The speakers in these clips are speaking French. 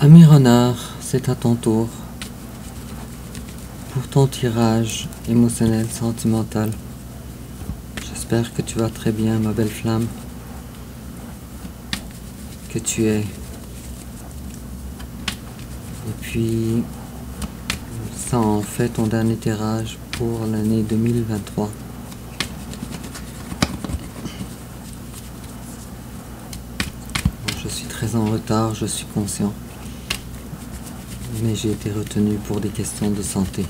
Ami Renard, c'est à ton tour pour ton tirage émotionnel sentimental. J'espère que tu vas très bien, ma belle flamme, que tu es. Et puis, ça en fait ton dernier tirage pour l'année 2023. Je suis très en retard, je suis conscient. Mais j'ai été retenu pour des questions de santé.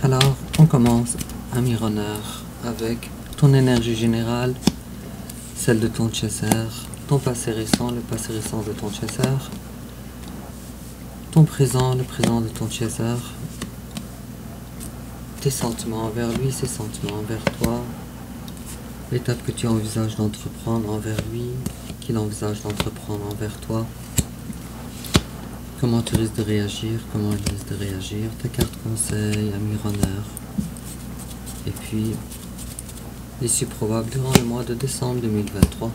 Alors, on commence, ami Renard, avec ton énergie générale, celle de ton chaser, ton passé récent, le passé récent de ton chaser, ton présent, le présent de ton chaser, tes sentiments envers lui, ses sentiments envers toi, l'étape que tu envisages d'entreprendre envers lui, qu'il envisage d'entreprendre envers toi, comment tu risques de réagir, comment il risque de réagir, ta carte conseil, ami Renard, et puis l'issue probable durant le mois de décembre 2023.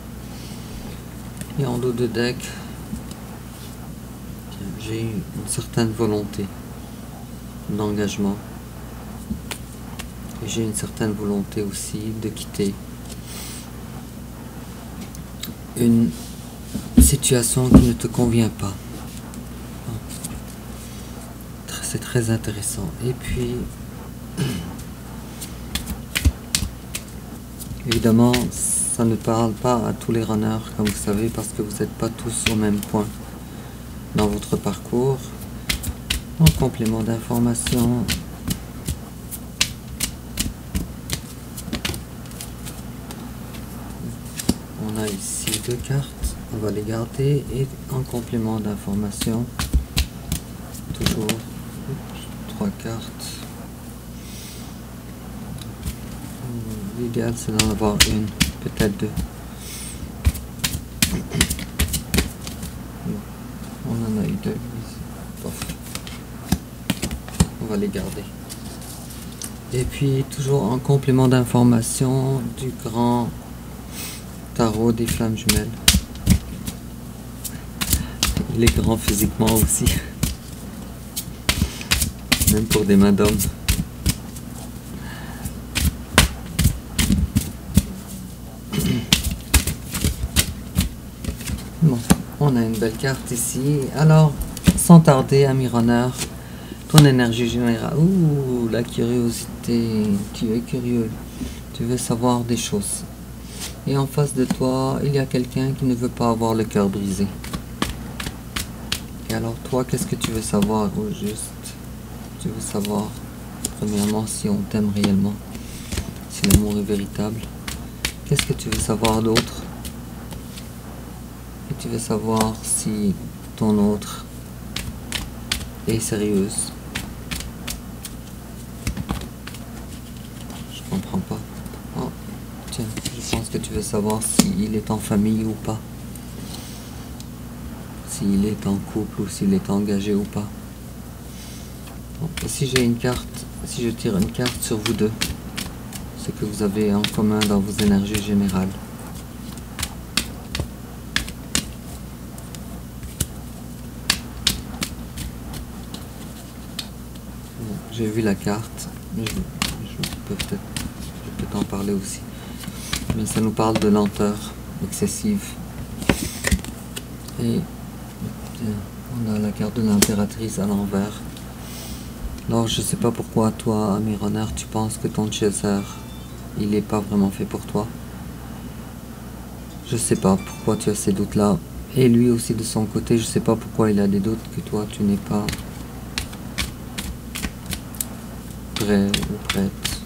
Et en dos de deck, j'ai une certaine volonté d'engagement, et j'ai une certaine volonté aussi de quitter une situation qui ne te convient pas. C'est très intéressant. Et puis, évidemment, ça ne parle pas à tous les runners, comme vous savez, parce que vous n'êtes pas tous au même point dans votre parcours. En complément d'information, on a ici 2 cartes, on va les garder, et en complément d'information, toujours 3 cartes. L'idéal c'est d'en avoir une, peut-être 2. On en a eu 2. On va les garder. Et puis toujours en complément d'information du grand tarot des flammes jumelles. Il est grand physiquement aussi. Même pour des mains d'hommes. Bon, on a une belle carte ici. Alors, sans tarder, ami runner, ton énergie générale. Ouh, la curiosité. Tu es curieux. Tu veux savoir des choses. Et en face de toi, il y a quelqu'un qui ne veut pas avoir le cœur brisé. Et alors toi, qu'est-ce que tu veux savoir au juste? Tu veux savoir, premièrement, si on t'aime réellement, si l'amour est véritable. Qu'est-ce que tu veux savoir d'autre? Et tu veux savoir si ton autre est sérieuse. Je comprends pas. Oh, tiens, je pense que tu veux savoir s'il est en famille ou pas. S'il est en couple ou s'il est engagé ou pas. Bon, et si j'ai une carte, si je tire une carte sur vous deux, ce que vous avez en commun dans vos énergies générales. Bon, j'ai vu la carte, mais je peux t'en parler aussi. Mais ça nous parle de lenteur excessive. Et on a la carte de l'impératrice à l'envers. Alors je sais pas pourquoi toi, ami runner, tu penses que ton chaser, il n'est pas vraiment fait pour toi. Je sais pas pourquoi tu as ces doutes là. Et lui aussi de son côté, je sais pas pourquoi il a des doutes que toi tu n'es pas prêt ou prête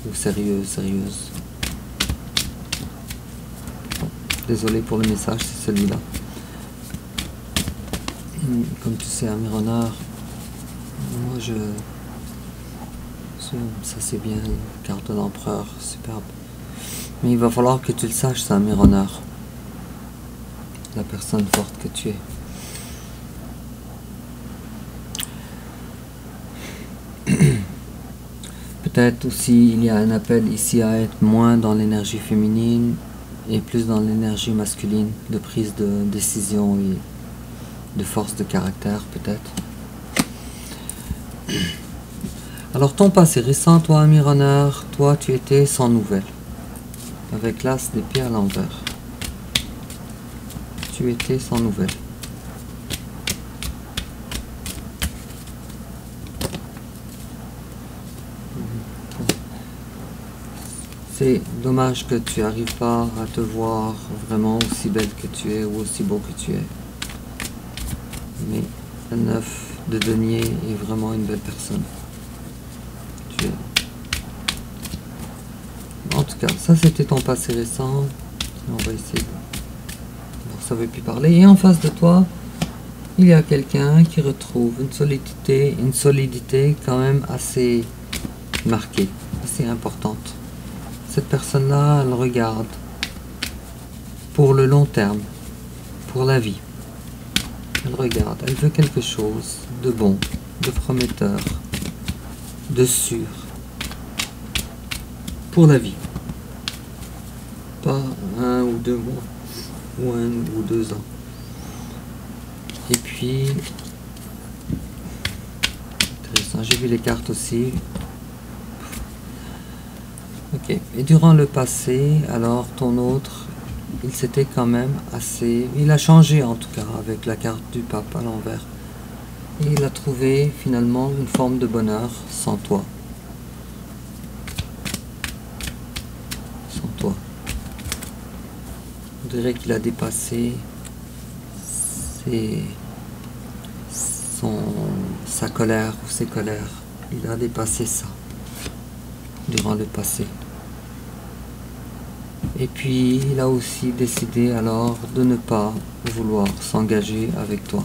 ou sérieuse. Bon, désolé pour le message, c'est celui-là. Comme tu sais, ami renard, moi ça c'est bien, carte de l'empereur, superbe. Mais il va falloir que tu le saches, ça, ami renard. La personne forte que tu es. Peut-être aussi il y a un appel ici à être moins dans l'énergie féminine, est plus dans l'énergie masculine, de prise de décision et de force de caractère peut-être. Alors ton passé récent, toi ami runner, toi tu étais sans nouvelles. Avec l'as d'épée à l'envers. Tu étais sans nouvelles. C'est dommage que tu n'arrives pas à te voir vraiment aussi belle que tu es ou aussi beau que tu es. Mais le 9 de denier est vraiment une belle personne. Tu es. En tout cas, ça c'était ton passé récent. On va essayer de... Alors, ça ne veut plus parler. Et en face de toi, il y a quelqu'un qui retrouve une solidité quand même assez marquée, assez importante. Cette personne-là, elle regarde pour le long terme, pour la vie. Elle regarde, elle veut quelque chose de bon, de prometteur, de sûr, pour la vie. Pas 1 ou 2 mois, ou 1 ou 2 ans. Et puis, intéressant, j'ai vu les cartes aussi. Ok, et durant le passé, alors ton autre, il s'était quand même assez... Il a changé en tout cas avec la carte du pape à l'envers. Et il a trouvé finalement une forme de bonheur sans toi. Sans toi. On dirait qu'il a dépassé sa colère ou ses colères. Il a dépassé ça durant le passé. Et puis il a aussi décidé alors de ne pas vouloir s'engager avec toi.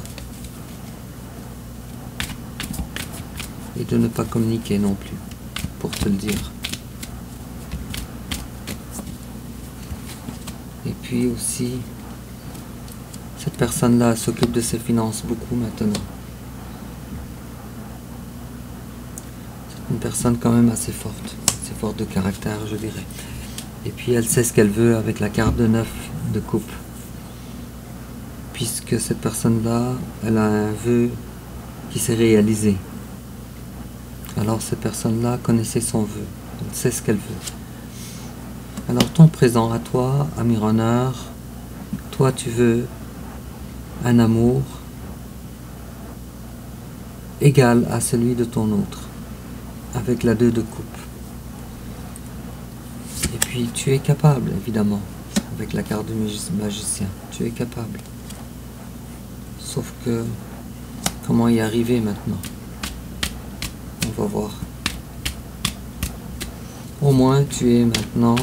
Et de ne pas communiquer non plus, pour te le dire. Et puis aussi, cette personne-là s'occupe de ses finances beaucoup maintenant. C'est une personne quand même assez forte de caractère, je dirais. Et puis elle sait ce qu'elle veut avec la carte de 9 de coupe. Puisque cette personne-là, elle a un vœu qui s'est réalisé. Alors cette personne-là connaissait son vœu. Elle sait ce qu'elle veut. Alors ton présent à toi, ami runner, toi tu veux un amour égal à celui de ton autre. Avec la 2 de coupe. Et puis tu es capable, évidemment, avec la carte du magicien. Tu es capable. Sauf que, comment y arriver maintenant? On va voir. Au moins, tu es maintenant,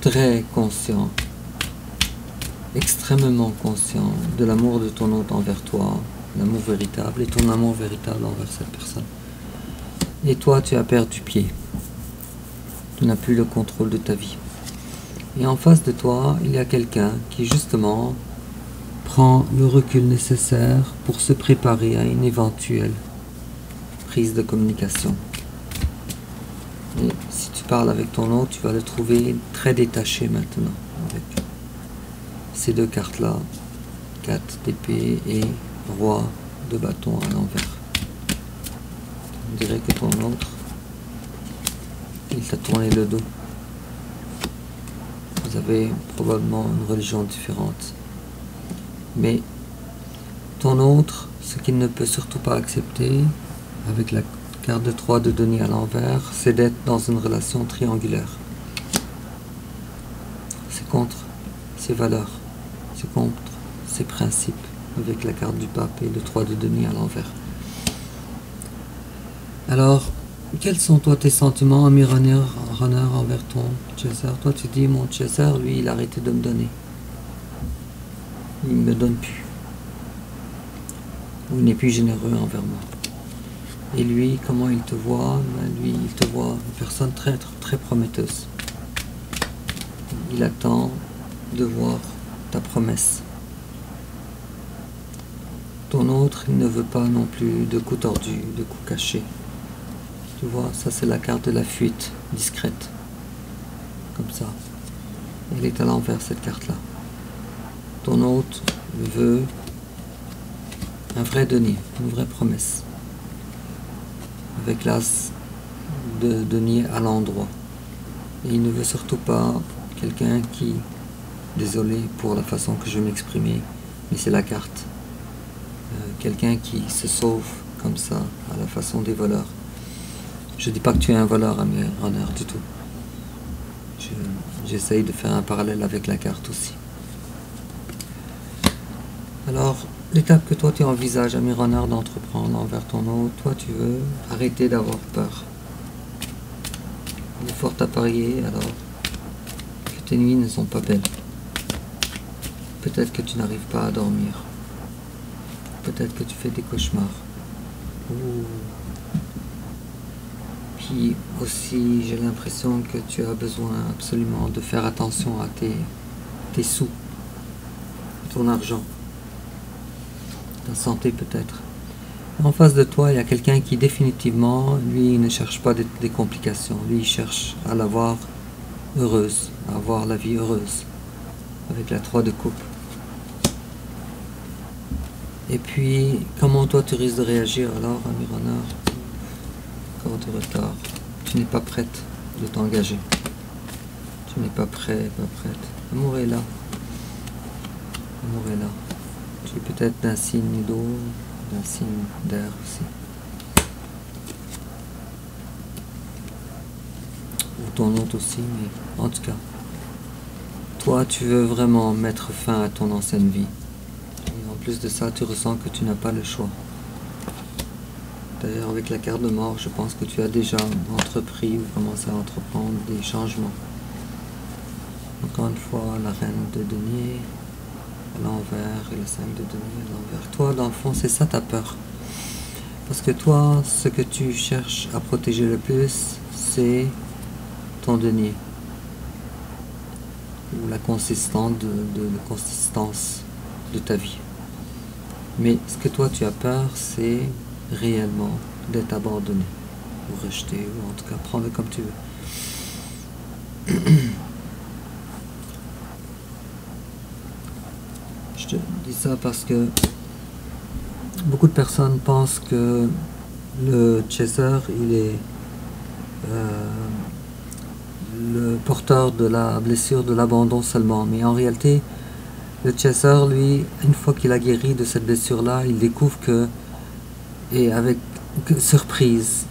très conscient, extrêmement conscient de l'amour de ton autre envers toi, l'amour véritable, et ton amour véritable envers cette personne. Et toi, tu as perdu pied. Tu n'as plus le contrôle de ta vie. Et en face de toi, il y a quelqu'un qui justement prend le recul nécessaire pour se préparer à une éventuelle prise de communication. Et si tu parles avec ton autre, tu vas le trouver très détaché maintenant, avec ces 2 cartes-là, 4 d'épée et roi de bâton à l'envers. On dirait que ton autre, il t'a tourné le dos. Vous avez probablement une religion différente. Mais ton autre, ce qu'il ne peut surtout pas accepter, avec la carte de 3 de denier à l'envers, c'est d'être dans une relation triangulaire. C'est contre ses valeurs, c'est contre ses principes, avec la carte du pape et le 3 de denier à l'envers. Alors, quels sont toi tes sentiments, ami runner envers ton chaser? Toi tu dis, mon chaser, lui, il a arrêté de me donner. Il ne me donne plus. Ou il n'est plus généreux envers moi. Et lui, comment il te voit? Lui, il te voit une personne très prometteuse. Il attend de voir ta promesse. Ton autre, il ne veut pas non plus de coups tordus, de coups cachés. Tu vois, ça c'est la carte de la fuite discrète. Comme ça. Elle est à l'envers, cette carte-là. Ton hôte veut un vrai denier, une vraie promesse. Avec l'as de denier à l'endroit. Et il ne veut surtout pas quelqu'un qui... Désolé pour la façon que je vais m'exprimer, mais c'est la carte. Quelqu'un qui se sauve comme ça, à la façon des voleurs. Je dis pas que tu es un voleur, ami runner, du tout. J'essaye de faire un parallèle avec la carte aussi. Alors, l'étape que toi tu envisages, ami runner, d'entreprendre envers ton hôte, toi tu veux arrêter d'avoir peur. Il est fort à parier, alors, que tes nuits ne sont pas belles. Peut-être que tu n'arrives pas à dormir. Peut-être que tu fais des cauchemars. Ouh. Puis aussi, j'ai l'impression que tu as besoin absolument de faire attention à tes sous, ton argent, ta santé peut-être. En face de toi, il y a quelqu'un qui définitivement, lui, ne cherche pas des complications. Lui, il cherche à la voir heureuse, à avoir la vie heureuse, avec la 3 de coupe. Et puis, comment toi tu risques de réagir alors, ami runner? Encore du retard. Tu n'es pas prête de t'engager. Tu n'es pas prêt, pas prête. L'amour est là. L'amour est là. Tu es peut-être d'un signe d'eau, d'un signe d'air aussi. Ou ton autre aussi, mais en tout cas. Toi, tu veux vraiment mettre fin à ton ancienne vie. Et en plus de ça, tu ressens que tu n'as pas le choix. D'ailleurs, avec la carte de mort, je pense que tu as déjà entrepris ou commencé à entreprendre des changements. Encore une fois, la reine de denier à l'envers et le 5 de denier à l'envers. Toi, dans le fond, c'est ça ta peur. Parce que toi, ce que tu cherches à protéger le plus, c'est ton denier. Ou la consistance consistance de ta vie. Mais ce que toi tu as peur, c'est réellement d'être abandonné, ou rejeté, ou en tout cas prends-le comme tu veux. Je te dis ça parce que beaucoup de personnes pensent que le chaser, il est le porteur de la blessure de l'abandon seulement. Mais en réalité, le chaser, lui, une fois qu'il a guéri de cette blessure-là, il découvre que, et avec surprise,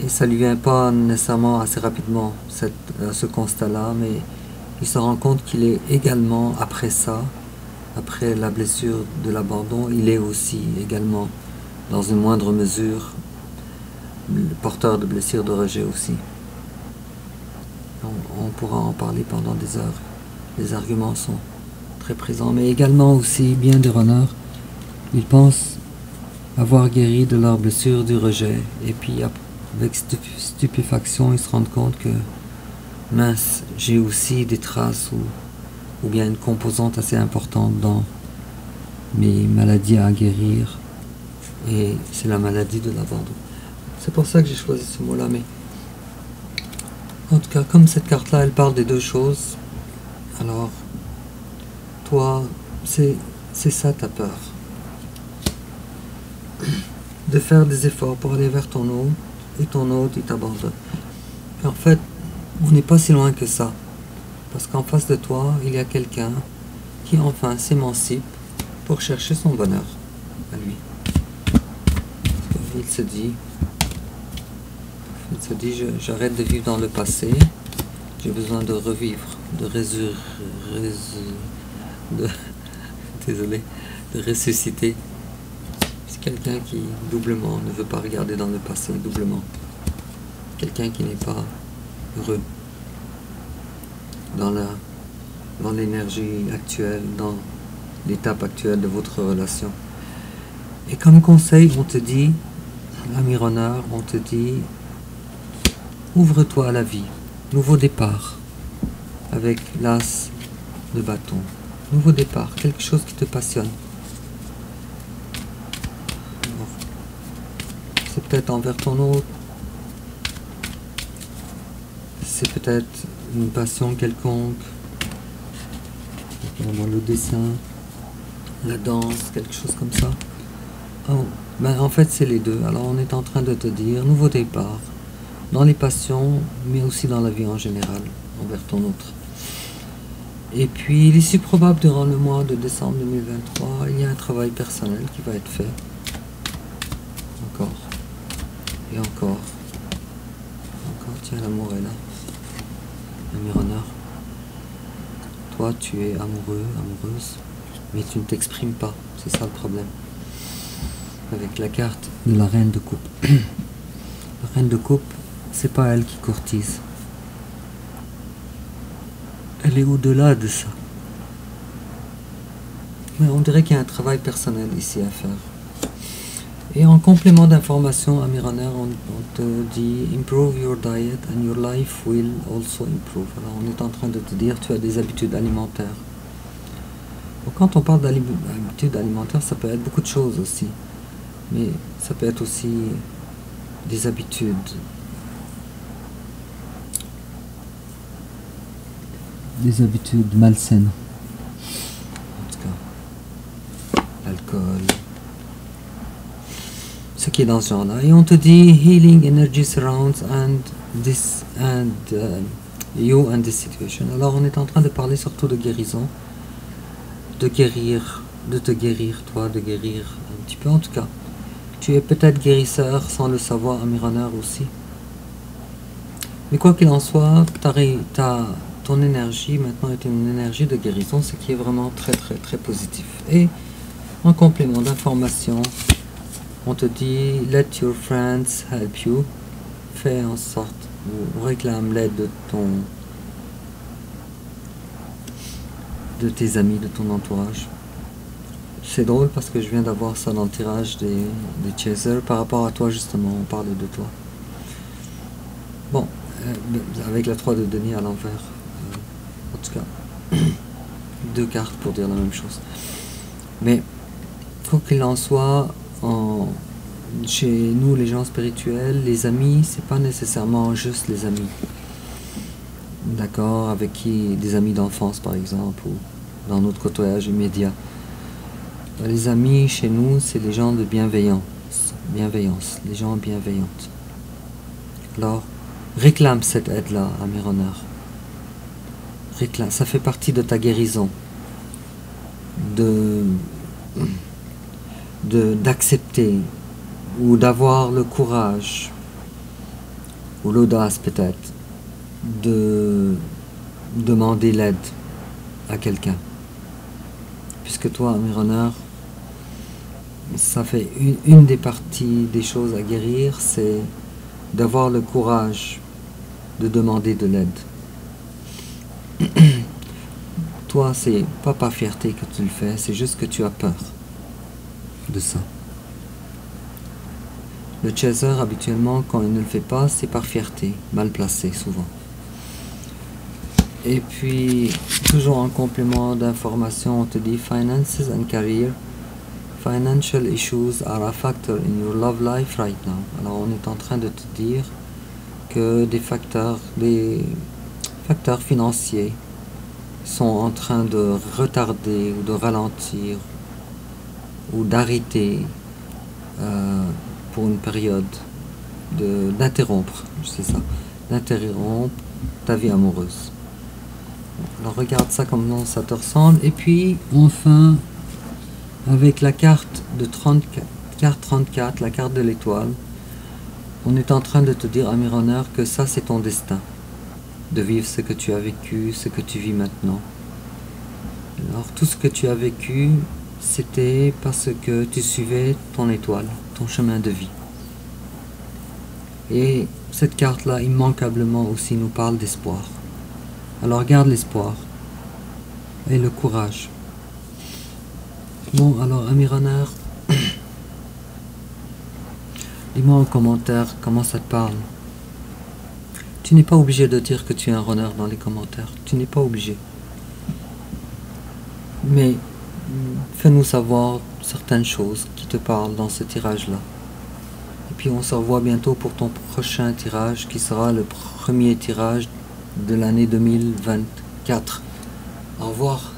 et ça lui vient pas nécessairement assez rapidement, ce constat-là, mais il se rend compte qu'il est également, après ça, après la blessure de l'abandon, il est aussi également, dans une moindre mesure, le porteur de blessures de rejet aussi. On pourra en parler pendant des heures. Les arguments sont très présents, mais également aussi bien des runners. Ils pensent avoir guéri de leur blessure du rejet, et puis avec stupéfaction, ils se rendent compte que mince, j'ai aussi des traces ou bien une composante assez importante dans mes maladies à guérir, et c'est la maladie de l'abandon. C'est pour ça que j'ai choisi ce mot-là, mais en tout cas, comme cette carte-là, elle parle des deux choses, alors toi, c'est ça ta peur. De faire des efforts pour aller vers ton hôte, et ton hôte, il t'abandonne. Et en fait, on n'est pas si loin que ça. Parce qu'en face de toi, il y a quelqu'un qui enfin s'émancipe pour chercher son bonheur à lui. Il se dit, j'arrête de vivre dans le passé, j'ai besoin de revivre, de ressusciter. C'est quelqu'un qui, doublement, ne veut pas regarder dans le passé, doublement. Quelqu'un qui n'est pas heureux dans l'énergie actuelle, dans l'étape actuelle de votre relation. Et comme conseil, on te dit, ami runner, on te dit, ouvre-toi à la vie, nouveau départ, avec l'as de bâton. Nouveau départ, quelque chose qui te passionne. C'est peut-être envers ton hôte, c'est peut-être une passion quelconque, dans le dessin, la danse, quelque chose comme ça. Oh, ben en fait c'est les deux. Alors on est en train de te dire nouveau départ dans les passions, mais aussi dans la vie en général, envers ton autre. Et puis il est si probable durant le mois de décembre 2023, il y a un travail personnel qui va être fait. Encore. Et encore. Encore, tiens, l'amour est là. Amironneur. Toi, tu es amoureux, amoureuse, mais tu ne t'exprimes pas. C'est ça le problème. Avec la carte de la reine de coupe. La reine de coupe, c'est pas elle qui courtise. Elle est au-delà de ça. Mais on dirait qu'il y a un travail personnel ici à faire. Et en complément d'information, Amironneur, on te dit improve your diet and your life will also improve. Alors on est en train de te dire tu as des habitudes alimentaires. Donc, quand on parle d'habitudes alimentaires, ça peut être beaucoup de choses aussi. Mais ça peut être aussi des habitudes. Des habitudes malsaines. En tout cas, l'alcool. Ce qui est dans ce genre-là. Et on te dit healing energy surrounds you and this situation. Alors on est en train de parler surtout de guérison, de guérir, de te guérir toi, de guérir un petit peu en tout cas. Tu es peut-être guérisseur sans le savoir, Amironneur aussi. Mais quoi qu'il en soit, ton énergie maintenant est une énergie de guérison, ce qui est vraiment très très très positif. Et en complément d'information, on te dit let your friends help you. Fais en sorte ou réclame l'aide de tes amis, de ton entourage. C'est drôle parce que je viens d'avoir ça dans le tirage des chasers par rapport à toi justement, on parle de toi. Bon, avec la 3 de denier à l'envers. En tout cas, 2 cartes pour dire la même chose. Mais, quoi qu'il en soit, chez nous les gens spirituels, les amis, c'est pas nécessairement juste les amis. D'accord, avec qui, des amis d'enfance par exemple, ou dans notre côtoyage immédiat. Les amis chez nous, c'est les gens de bienveillance, les gens bienveillantes. Alors, réclame cette aide-là, Amironneur. Réclame, ça fait partie de ta guérison. D'accepter, ou d'avoir le courage, ou l'audace peut-être, de demander l'aide à quelqu'un. Puisque toi, Amironneur, ça fait une des parties des choses à guérir, c'est d'avoir le courage de demander de l'aide. Toi, c'est pas par fierté que tu le fais, c'est juste que tu as peur de ça. Le chaser, habituellement, quand il ne le fait pas, c'est par fierté, mal placé souvent. Et puis, toujours en complément d'information, on te dit finances and career. Financial issues are a factor in your love life right now. Alors, on est en train de te dire que des facteurs financiers sont en train de retarder ou de ralentir ou d'arrêter pour une période d'interrompre, c'est ça, d'interrompre ta vie amoureuse. Alors regarde ça comment ça te ressemble. Et puis enfin, avec la carte de 34, la carte de l'étoile, on est en train de te dire, Amironneur, que ça c'est ton destin. De vivre ce que tu as vécu, ce que tu vis maintenant. Alors tout ce que tu as vécu, c'était parce que tu suivais ton étoile, ton chemin de vie. Et cette carte-là, immanquablement aussi, nous parle d'espoir. Alors garde l'espoir et le courage. Bon, alors Amironneur, dis-moi en commentaire comment ça te parle. Tu n'es pas obligé de dire que tu es un runner dans les commentaires. Tu n'es pas obligé. Mais fais-nous savoir certaines choses qui te parlent dans ce tirage-là. Et puis on se revoit bientôt pour ton prochain tirage qui sera le premier tirage de l'année 2024. Au revoir.